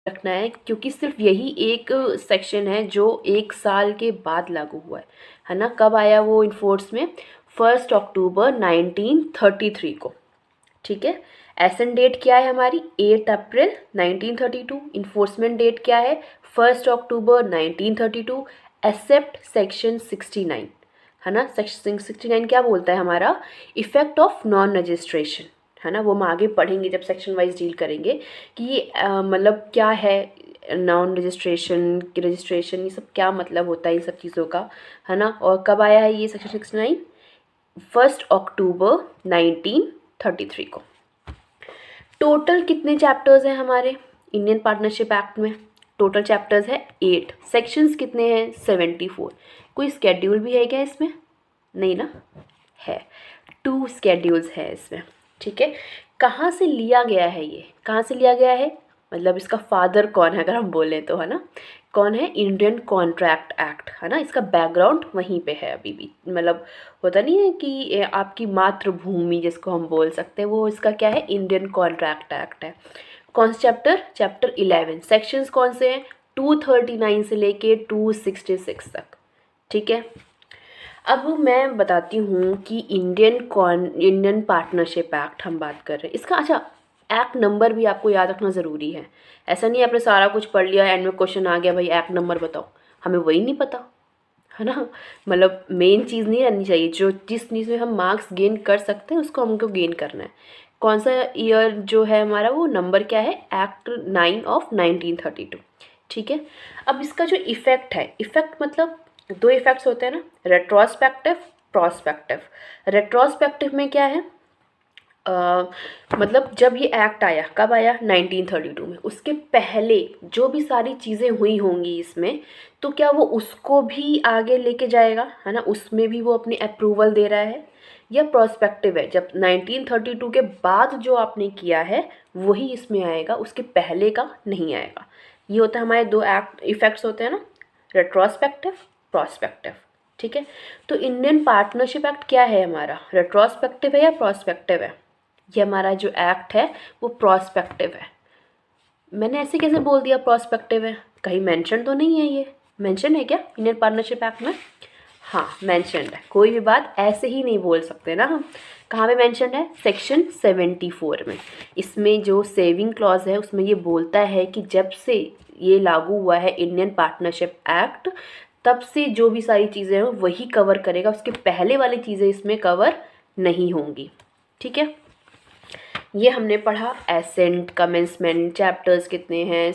रखना है, क्योंकि सिर्फ यही एक सेक्शन है जो 1 साल के बाद लागू हुआ है ना। कब आया वो इन्फोर्स में? 1 अक्टूबर 1933 को। ठीक है। एसन डेट क्या है हमारी? 8 अप्रैल 1932। इन्फोर्समेंट डेट क्या है? 1 अक्टूबर 1932। एक्सेप्ट सेक्शन 69, है ना। सेक्शन 69 क्या बोलता है हमारा? इफेक्ट ऑफ नॉन रजिस्ट्रेशन, है ना। वो हम आगे पढ़ेंगे जब सेक्शन वाइज डील करेंगे कि ये मतलब क्या है नॉन रजिस्ट्रेशन, रजिस्ट्रेशन, ये सब क्या मतलब होता है इन सब चीज़ों का, है ना। और कब आया है ये सेक्शन 69? 1 अक्टूबर 1933 को। टोटल कितने चैप्टर्स हैं हमारे इंडियन पार्टनरशिप एक्ट में? टोटल चैप्टर्स है 8। सेक्शंस कितने हैं? 74। कोई स्केड्यूल भी है क्या इसमें? नहीं ना, है। 2 स्केड्यूल्स है इसमें। ठीक है। कहाँ से लिया गया है ये? कहाँ से लिया गया है मतलब इसका फादर कौन है अगर हम बोलें तो, है ना। कौन है? इंडियन कॉन्ट्रैक्ट एक्ट, है ना। इसका बैकग्राउंड वहीं पे है अभी भी। मतलब होता नहीं है कि आपकी मातृभूमि जिसको हम बोल सकते हैं, वो इसका क्या है? इंडियन कॉन्ट्रैक्ट एक्ट है। कौन सा चैप्टर? चैप्टर 11। सेक्शंस कौन से हैं? 239 से लेके 266 तक। ठीक है। अब मैं बताती हूँ कि इंडियन पार्टनरशिप एक्ट हम बात कर रहे हैं इसका। अच्छा, एक्ट नंबर भी आपको याद रखना ज़रूरी है। ऐसा नहीं आपने सारा कुछ पढ़ लिया, एंड में क्वेश्चन आ गया भाई एक्ट नंबर बताओ, हमें वही नहीं पता, है ना। मतलब मेन चीज़ नहीं रहनी चाहिए, जो जिस चीज़ में हम मार्क्स गेन कर सकते हैं उसको हमको गेन करना है। कौन सा ईयर जो है हमारा, वो नंबर क्या है? Act 9 of 1932। ठीक है। अब इसका जो इफ़ेक्ट है, इफ़ेक्ट मतलब 2 इफ़ेक्ट्स होते हैं ना, रेट्रोस्पेक्टिव, प्रोस्पेक्टिव। रेट्रोस्पेक्टिव में क्या है? मतलब जब ये एक्ट आया, कब आया? 1932 में। उसके पहले जो भी सारी चीज़ें हुई होंगी इसमें, तो क्या वो उसको भी आगे लेके जाएगा, है ना। उसमें भी वो अपनी अप्रूवल दे रहा है, या प्रोस्पेक्टिव है जब 1932 के बाद जो आपने किया है वही इसमें आएगा, उसके पहले का नहीं आएगा। ये होता है हमारे 2 एक्ट इफेक्ट्स होते हैं ना, रेट्रोस्पेक्टिव, प्रोस्पेक्टिव। ठीक है। तो इंडियन पार्टनरशिप एक्ट क्या है हमारा? रेट्रोस्पेक्टिव है या प्रोस्पेक्टिव है? ये हमारा जो एक्ट है वो प्रोस्पेक्टिव है। मैंने ऐसे कैसे बोल दिया प्रोस्पेक्टिव है? कहीं मेंशन तो नहीं है? ये मेंशन है क्या इंडियन पार्टनरशिप एक्ट में? हाँ, मेंशनड है। कोई भी बात ऐसे ही नहीं बोल सकते ना हम। कहाँ पे मेंशनड है? सेक्शन 74 में। इसमें जो सेविंग क्लॉज है उसमें ये बोलता है कि जब से ये लागू हुआ है इंडियन पार्टनरशिप एक्ट, तब से जो भी सारी चीज़ें हैं वही कवर करेगा, उसके पहले वाली चीज़ें इसमें कवर नहीं होंगी। ठीक है। ये हमने पढ़ा एसेंट, कमेंसमेंट, चैप्टर्स कितने हैं,